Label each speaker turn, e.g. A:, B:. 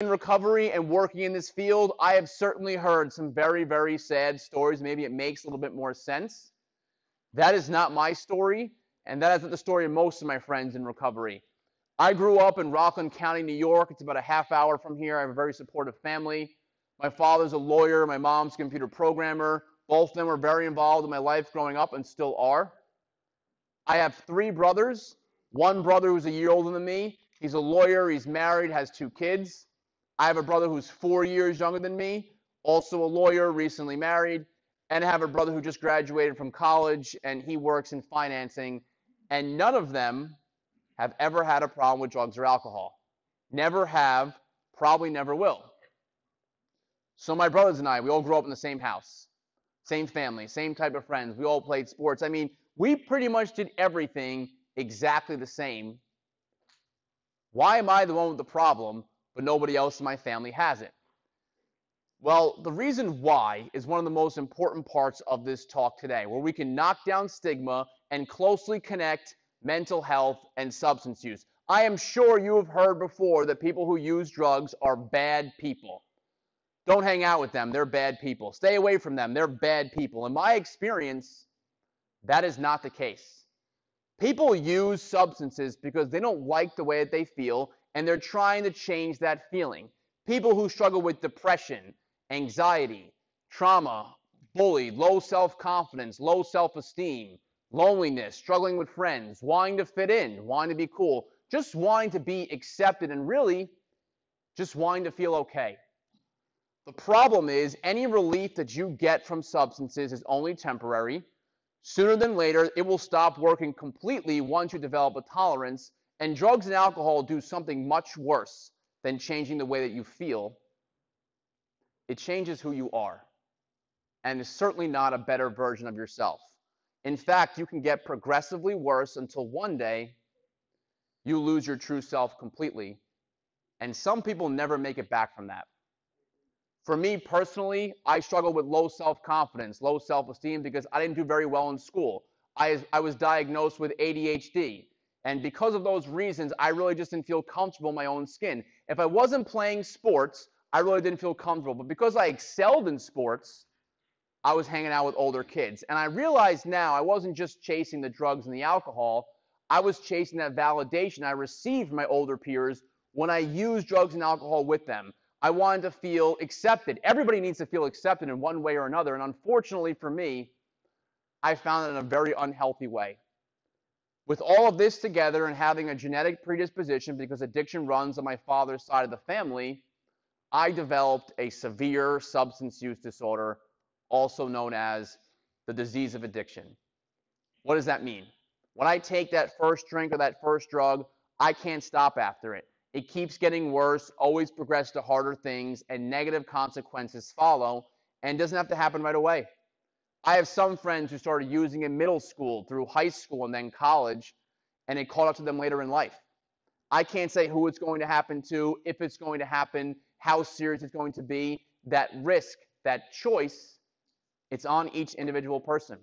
A: In recovery and working in this field, I have certainly heard some very, very sad stories. Maybe it makes a little bit more sense. That is not my story, and that is not the story of most of my friends in recovery. I grew up in Rockland County, New York. It's about a half hour from here. I have a very supportive family. My father's a lawyer. My mom's a computer programmer. Both of them were very involved in my life growing up and still are. I have three brothers. One brother who's a year older than me. He's a lawyer. He's married, has two kids. I have a brother who's 4 years younger than me, also a lawyer, recently married. And I have a brother who just graduated from college, and he works in financing. And none of them have ever had a problem with drugs or alcohol. Never have, probably never will. So my brothers and I, we all grew up in the same house, same family, same type of friends. We all played sports. I mean, we pretty much did everything exactly the same. Why am I the one with the problem, but nobody else in my family has it? Well, the reason why is one of the most important parts of this talk today, where we can knock down stigma and closely connect mental health and substance use. I am sure you have heard before that people who use drugs are bad people. Don't hang out with them. They're bad people. Stay away from them. They're bad people. In my experience, that is not the case. People use substances because they don't like the way that they feel, and they're trying to change that feeling. People who struggle with depression, anxiety, trauma, bullied, low self-confidence, low self-esteem, loneliness, struggling with friends, wanting to fit in, wanting to be cool, just wanting to be accepted, and really just wanting to feel okay. The problem is any relief that you get from substances is only temporary. Sooner than later, it will stop working completely once you develop a tolerance, and drugs and alcohol do something much worse than changing the way that you feel. It changes who you are, and is certainly not a better version of yourself. In fact, you can get progressively worse until one day you lose your true self completely, and some people never make it back from that. For me personally, I struggled with low self-confidence, low self-esteem because I didn't do very well in school. I was diagnosed with ADHD. And because of those reasons, I really just didn't feel comfortable in my own skin. If I wasn't playing sports, I really didn't feel comfortable. But because I excelled in sports, I was hanging out with older kids. And I realized now I wasn't just chasing the drugs and the alcohol. I was chasing that validation I received from my older peers when I used drugs and alcohol with them. I wanted to feel accepted. Everybody needs to feel accepted in one way or another. And unfortunately for me, I found it in a very unhealthy way. With all of this together and having a genetic predisposition because addiction runs on my father's side of the family, I developed a severe substance use disorder, also known as the disease of addiction. What does that mean? When I take that first drink or that first drug, I can't stop after it. It keeps getting worse, always progresses to harder things, and negative consequences follow, and it doesn't have to happen right away. I have some friends who started using in middle school, through high school, and then college, and it caught up to them later in life. I can't say who it's going to happen to, if it's going to happen, how serious it's going to be. That risk, that choice, it's on each individual person.